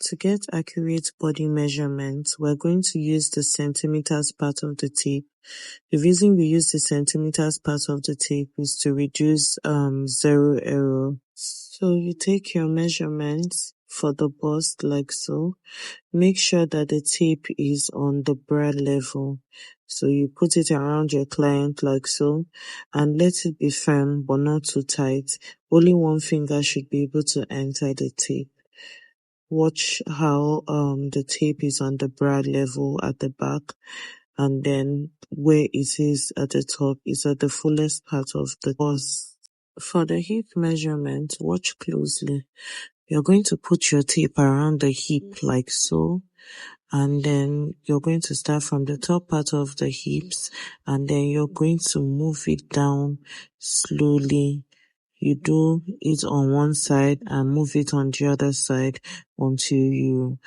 To get accurate body measurements, we're going to use the centimeters part of the tape. The reason we use the centimeters part of the tape is to reduce zero error. So you take your measurements for the bust like so. Make sure that the tape is on the bra level. So you put it around your client like so, and let it be firm but not too tight. Only one finger should be able to enter the tape. Watch how the tape is on the bra level at the back, and then where it is at the top is at the fullest part of the bust. For the hip measurement, watch closely. You're going to put your tape around the hip like so, and then you're going to start from the top part of the hips, and then you're going to move it down slowly. You do it on one side and move it on the other side until you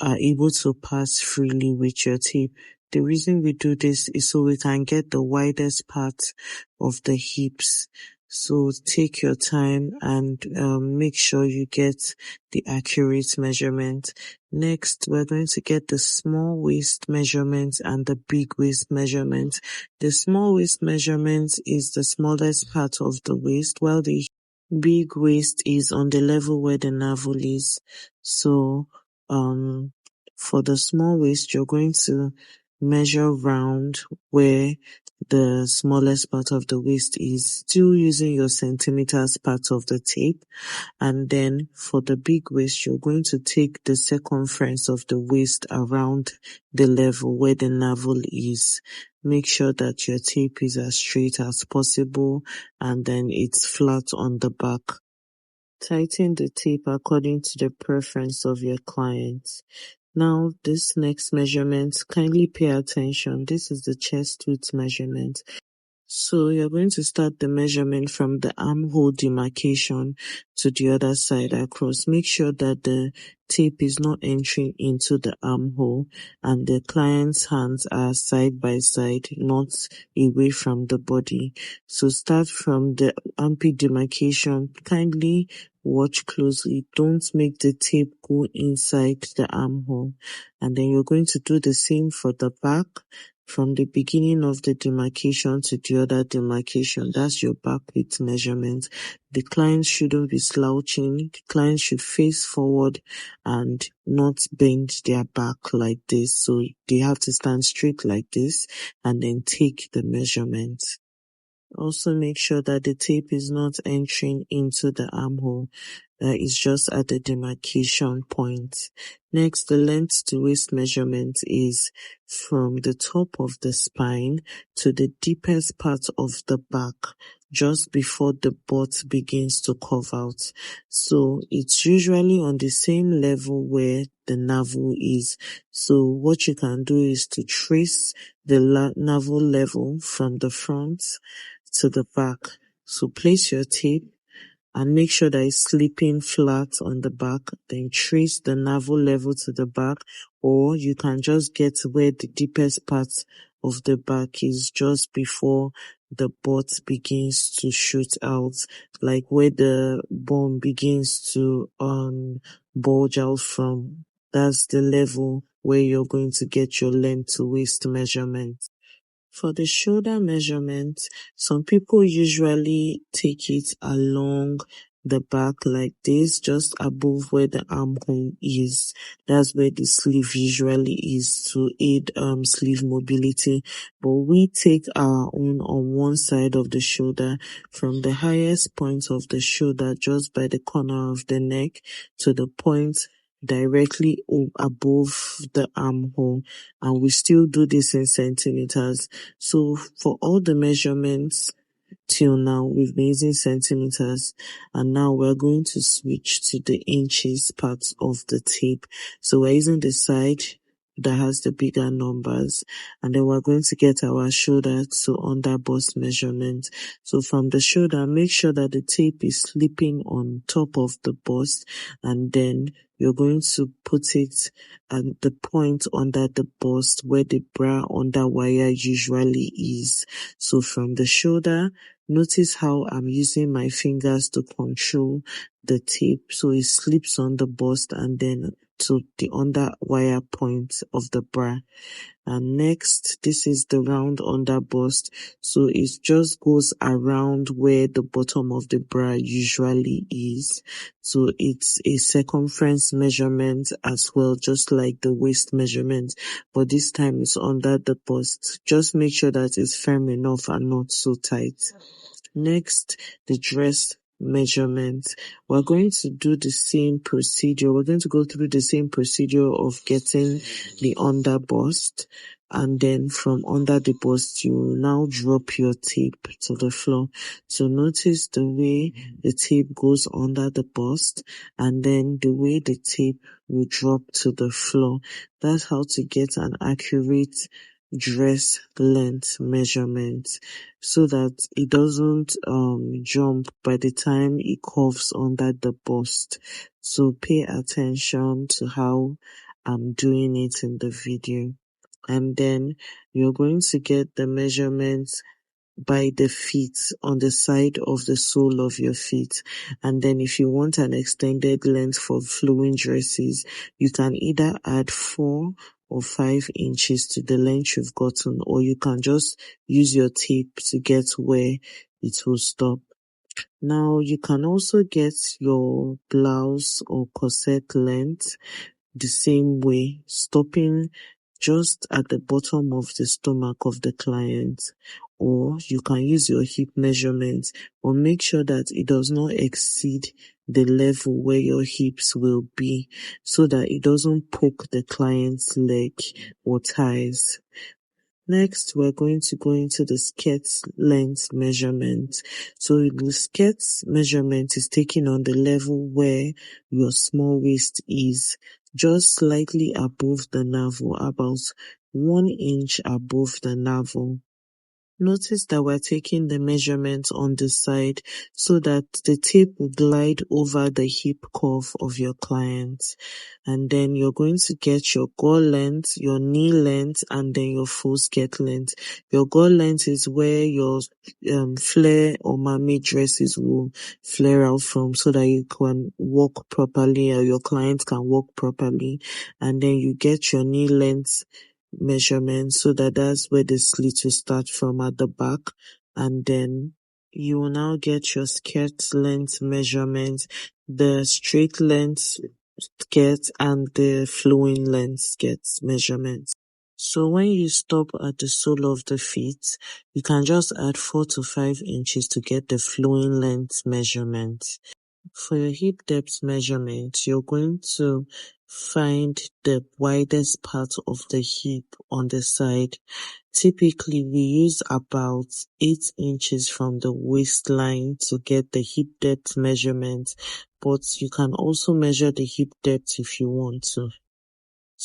are able to pass freely with your tape. The reason we do this is so we can get the widest part of the hips. So take your time and make sure you get the accurate measurement. Next, we're going to get the small waist measurement and the big waist measurement. The small waist measurement is the smallest part of the waist, while the big waist is on the level where the navel is. So for the small waist, you're going to measure round where the smallest part of the waist is, still using your centimeters part of the tape. And then for the big waist, you're going to take the circumference of the waist around the level where the navel is. Make sure that your tape is as straight as possible, and then it's flat on the back. Tighten the tape according to the preference of your client. Now, this next measurement, kindly pay attention. This is the chest width measurement. So you're going to start the measurement from the armhole demarcation to the other side across. Make sure that the tape is not entering into the armhole and the client's hands are side by side, not away from the body. So start from the armpit demarcation. Kindly watch closely. Don't make the tape go inside the armhole. And then you're going to do the same for the back. From the beginning of the demarcation to the other demarcation, that's your back width measurement. The client shouldn't be slouching. The client should face forward and not bend their back like this. So they have to stand straight like this and then take the measurement. Also make sure that the tape is not entering into the armhole. It's just at the demarcation point. Next, the length to waist measurement is from the top of the spine to the deepest part of the back, just before the butt begins to curve out. So it's usually on the same level where the navel is. So what you can do is to trace the navel level from the front to the back. So place your tape and make sure that it's sleeping flat on the back, then trace the navel level to the back, or you can just get where the deepest part of the back is, just before the butt begins to shoot out, like where the bone begins to bulge out from. That's the level where you're going to get your length to waist measurement. For the shoulder measurement, some people usually take it along the back like this, just above where the armhole is. That's where the sleeve usually is, to aid sleeve mobility. But we take our own on one side of the shoulder, from the highest point of the shoulder, just by the corner of the neck, to the point directly above the armhole, and we still do this in centimeters. So for all the measurements till now, we've been using centimeters, and now we're going to switch to the inches part of the tape. So we're using the side that has the bigger numbers, and then we're going to get our shoulder to under bust measurement. So from the shoulder, make sure that the tape is sleeping on top of the bust, and then you're going to put it at the point under the bust where the bra under wire usually is. So from the shoulder, notice how I'm using my fingers to control the tape, so it slips on the bust, and then to the under wire point of the bra. And next, this is the round under bust. So it just goes around where the bottom of the bra usually is. So it's a circumference measurement as well, just like the waist measurement, but this time it's under the bust. Just make sure that it's firm enough and not so tight. Next, the dress measurement. We're going to do the same procedure. We're going to go through the same procedure of getting the under bust, and then from under the bust, you will now drop your tape to the floor. So notice the way the tape goes under the bust, and then the way the tape will drop to the floor. That's how to get an accurate dress length measurement, so that it doesn't jump by the time it curves under the bust. So pay attention to how I'm doing it in the video. And then you're going to get the measurements by the feet, on the side of the sole of your feet. And then if you want an extended length for flowing dresses, you can either add 4 or 5 inches to the length you've gotten, or you can just use your tape to get where it will stop. Now you can also get your blouse or corset length the same way, stopping just at the bottom of the stomach of the client, or you can use your hip measurement, or make sure that it does not exceed the level where your hips will be, so that it doesn't poke the client's leg or thighs. Next, we're going to go into the skirt length measurement. So the skirt measurement is taken on the level where your small waist is, just slightly above the navel, about 1 inch above the navel. Notice that we're taking the measurement on the side so that the tape will glide over the hip curve of your client. And then you're going to get your gore length, your knee length, and then your full skirt length. Your gore length is where your flare or mermaid dresses will flare out from, so that you can walk properly, or your client can walk properly. And then you get your knee length measurement, so that's where the slit will start from, at the back. And then you will now get your skirt length measurement, the straight length skirt and the flowing length skirt measurements. So when you stop at the sole of the feet, you can just add 4 to 5 inches to get the flowing length measurement. For your hip depth measurement, you're going to find the widest part of the hip on the side. Typically, we use about 8 inches from the waistline to get the hip depth measurement, but you can also measure the hip depth if you want to.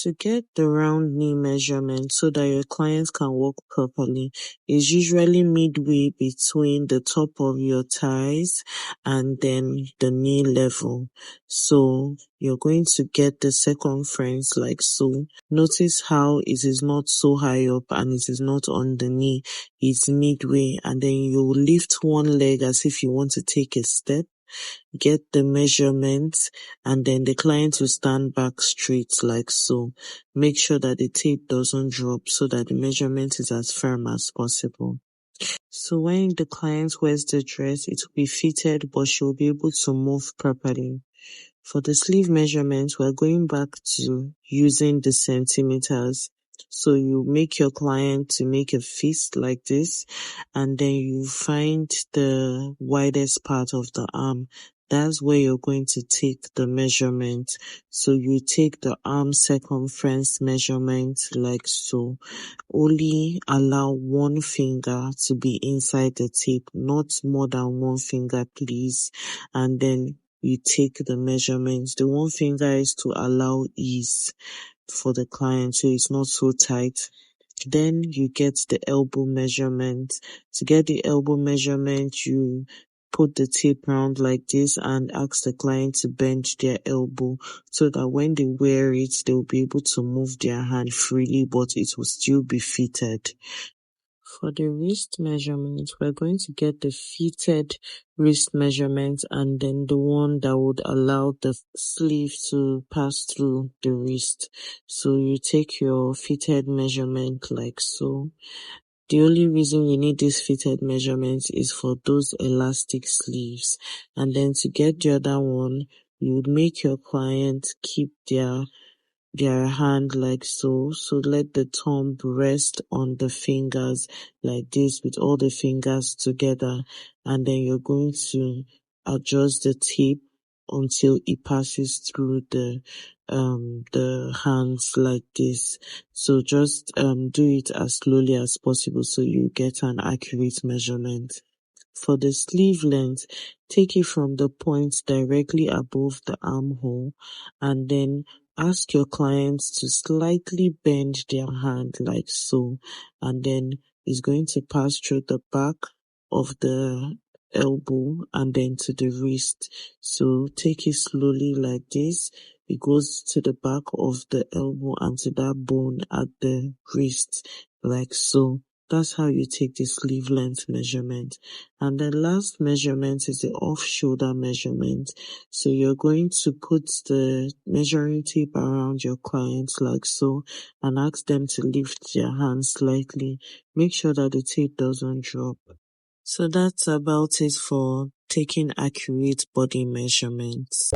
To get the round knee measurement so that your client can walk properly is usually midway between the top of your thighs and then the knee level. So you're going to get the circumference like so. Notice how it is not so high up and it is not on the knee. It's midway, and then you lift one leg as if you want to take a step. Get the measurements, and then the client will stand back straight like so. Make sure that the tape doesn't drop so that the measurement is as firm as possible. So when the client wears the dress, it will be fitted, but she will be able to move properly. For the sleeve measurement, we're going back to using the centimeters. So you make your client to make a fist like this, and then you find the widest part of the arm. That's where you're going to take the measurement. So you take the arm circumference measurement like so. Only allow one finger to be inside the tape, not more than one finger, please. And then you take the measurements. The one finger is to allow ease for the client, so it's not so tight. Then you get the elbow measurement. To get the elbow measurement, you put the tape round like this and ask the client to bend their elbow, so that when they wear it, they'll be able to move their hand freely, but it will still be fitted. For the wrist measurement, we're going to get the fitted wrist measurement and then the one that would allow the sleeve to pass through the wrist. So you take your fitted measurement like so. The only reason you need this fitted measurement is for those elastic sleeves. And then to get the other one, you would make your client keep their hand like so. So let the thumb rest on the fingers like this with all the fingers together. And then you're going to adjust the tape until it passes through the hands like this. So just do it as slowly as possible so you get an accurate measurement. For the sleeve length, take it from the point directly above the armhole and then ask your clients to slightly bend their hand like so, and then it's going to pass through the back of the elbow and then to the wrist. So take it slowly like this. It goes to the back of the elbow and to that bone at the wrist like so. That's how you take the sleeve length measurement. And the last measurement is the off-shoulder measurement. So you're going to put the measuring tape around your client like so and ask them to lift their hands slightly. Make sure that the tape doesn't drop. So that's about it for taking accurate body measurements.